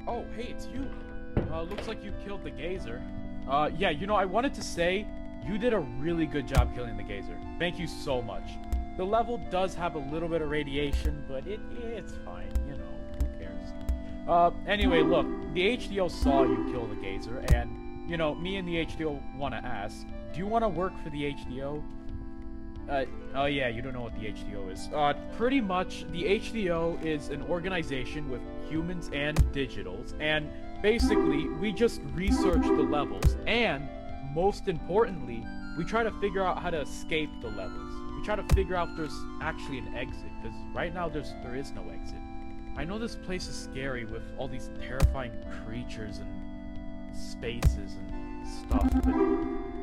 Oh, hey, it's you. Looks like you killed the Gazer. Yeah, I wanted to say you did a really good job killing the Gazer. Thank you so much. The level does have a little bit of radiation, but it's fine, who cares? Anyway, look, the HDO saw you kill the Gazer, and, me and the HDO want to ask, do you want to work for the HDO? Oh yeah, you don't know what the HDO is. Pretty much, the HDO is an organization with humans and digitals, and basically, we just research the levels, and most importantly, we try to figure out how to escape the levels. We try to figure out if there's actually an exit, because right now there is no exit. I know this place is scary with all these terrifying creatures and spaces and stuff, but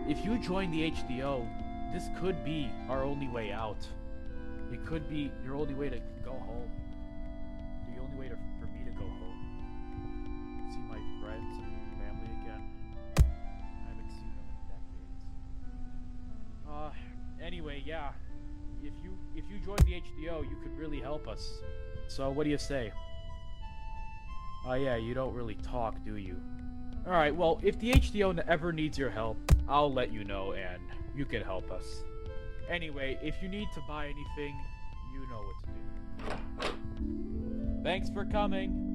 if you join the HDO, this could be our only way out. It could be your only way to go home. The only way for me to go home. See my friends and family again. I haven't seen them in decades. Anyway, yeah. If you join the HDO, you could really help us. So what do you say? Oh yeah, you don't really talk, do you? Alright, well, if the HDO ever needs your help, I'll let you know and you can help us. Anyway, if you need to buy anything, you know what to do. Thanks for coming!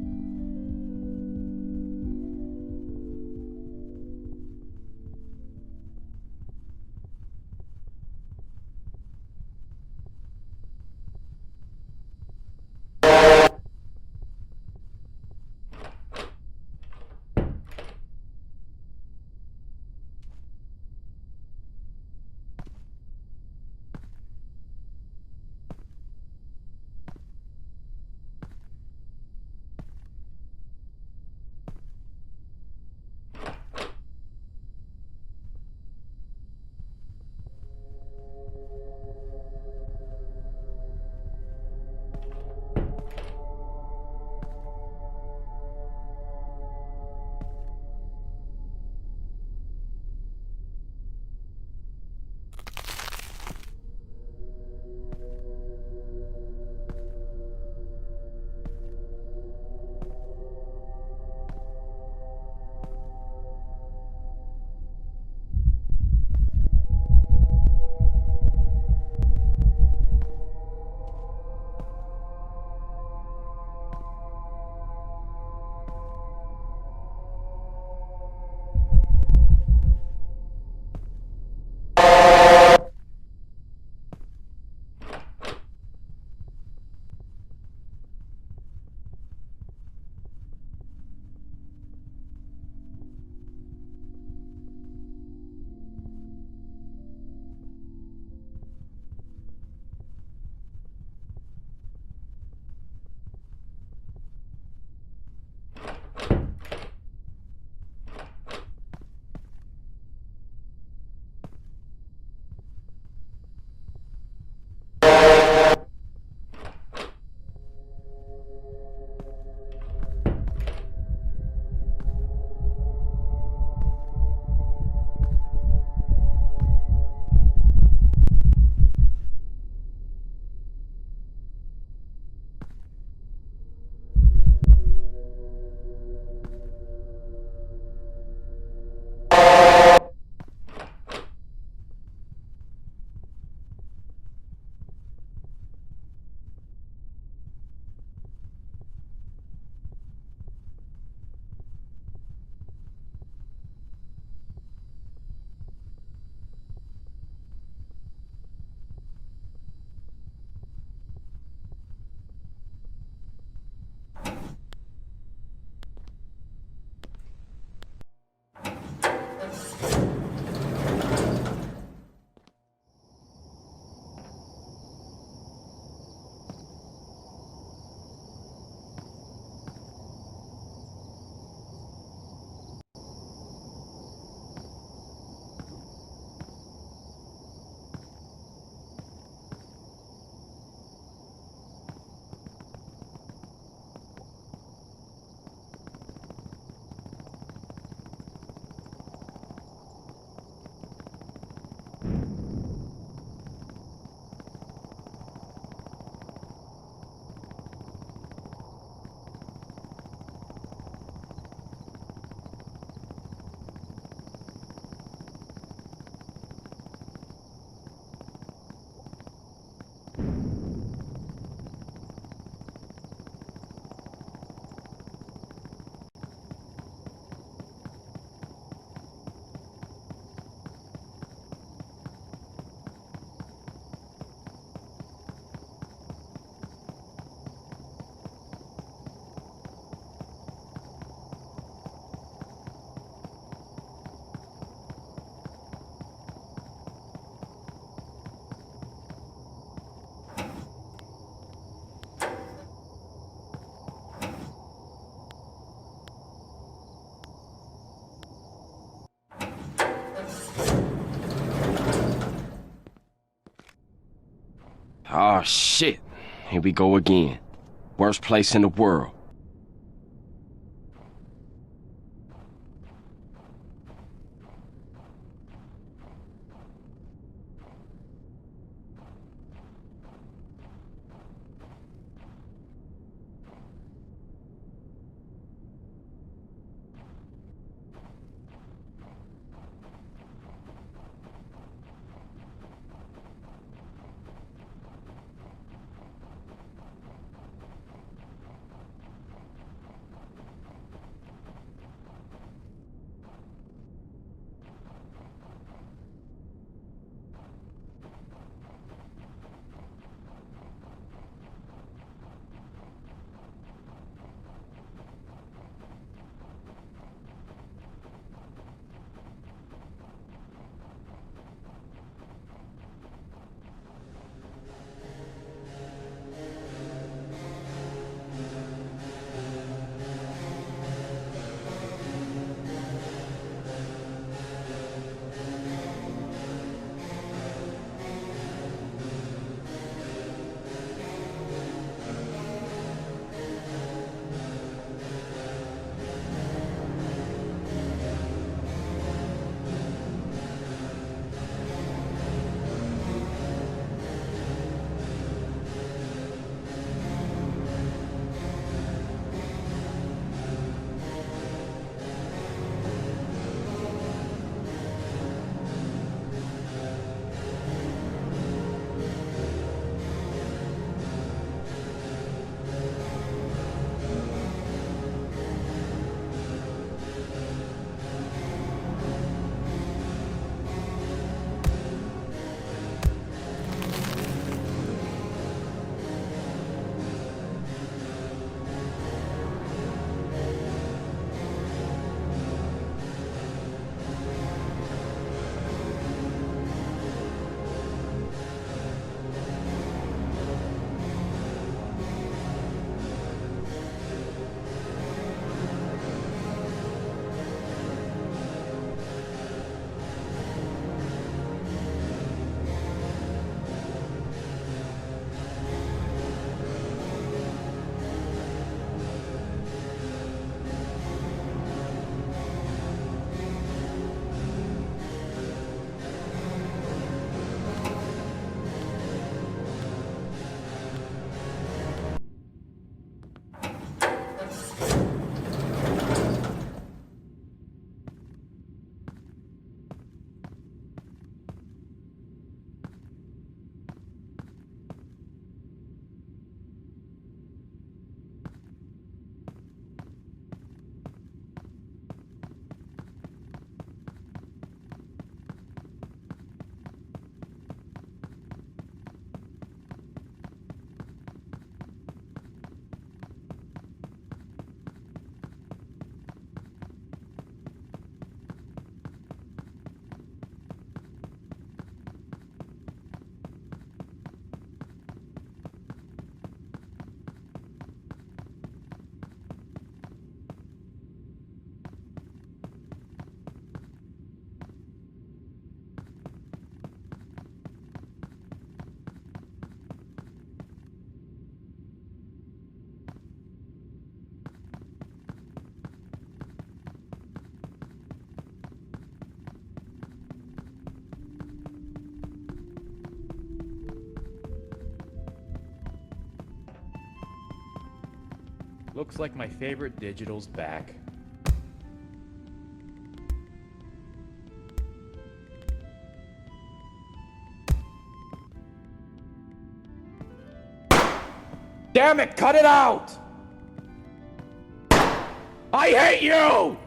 Oh, shit. Here we go again. Worst place in the world. Looks like my favorite digital's back. Damn it, cut it out! I hate you!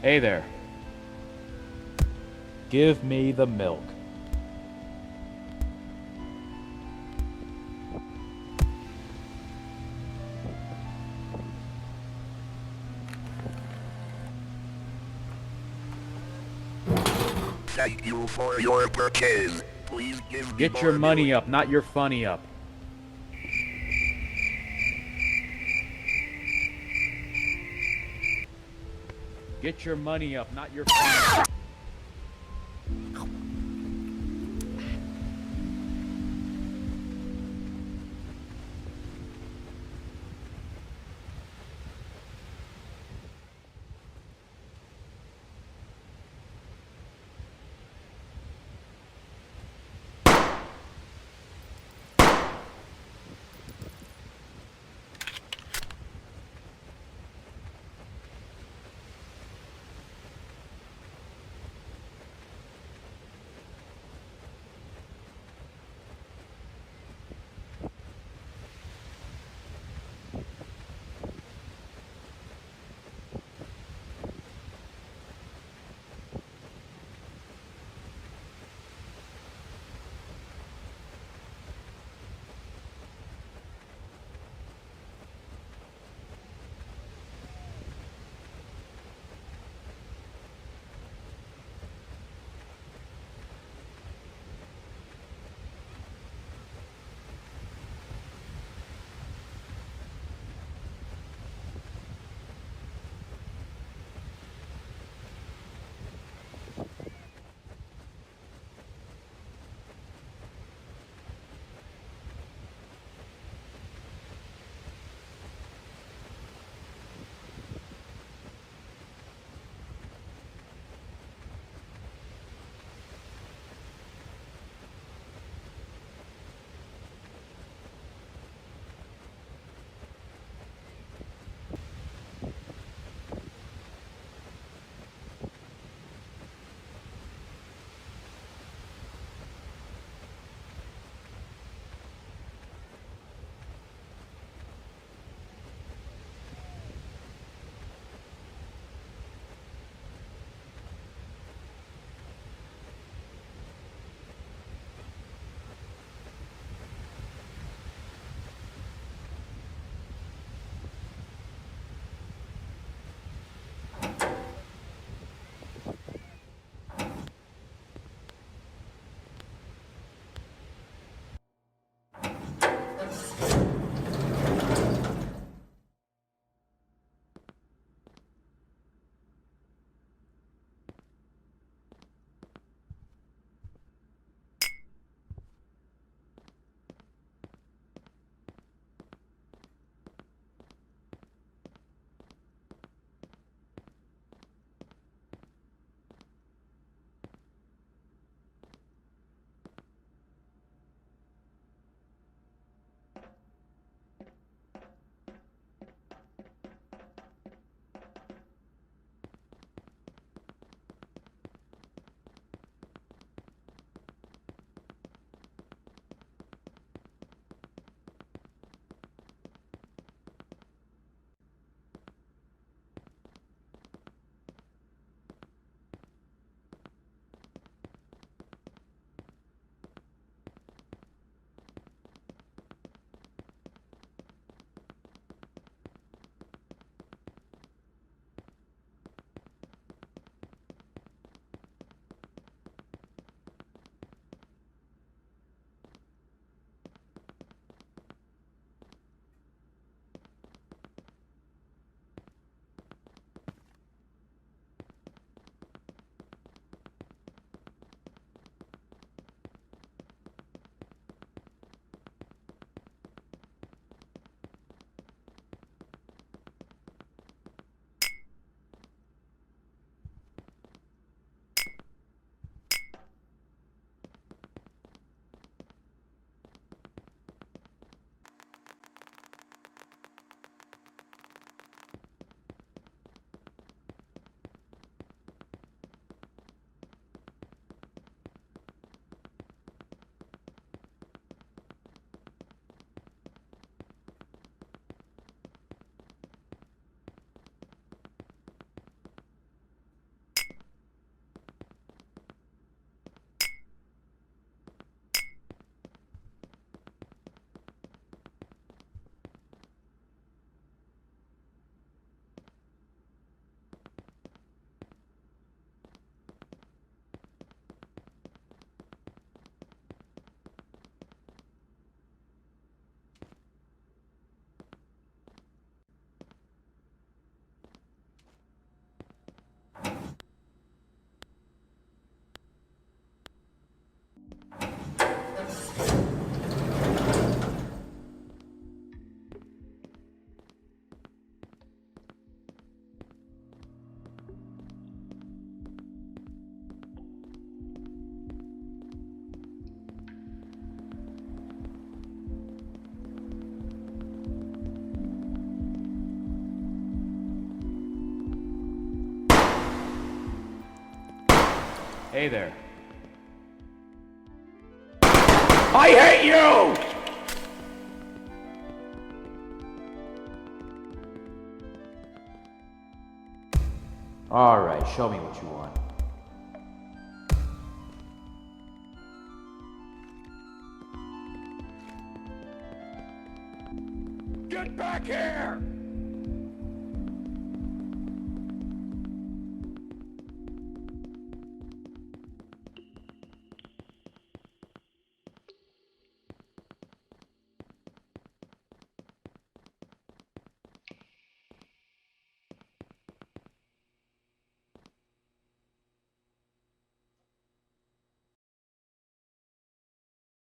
Hey there. Give me the milk. Thank you for your purchase. Please give me Get your more money milk. up, not your funny up. Get your money up, not your funny up. Hey there. I hate you! Alright, show me what you want. Get back here!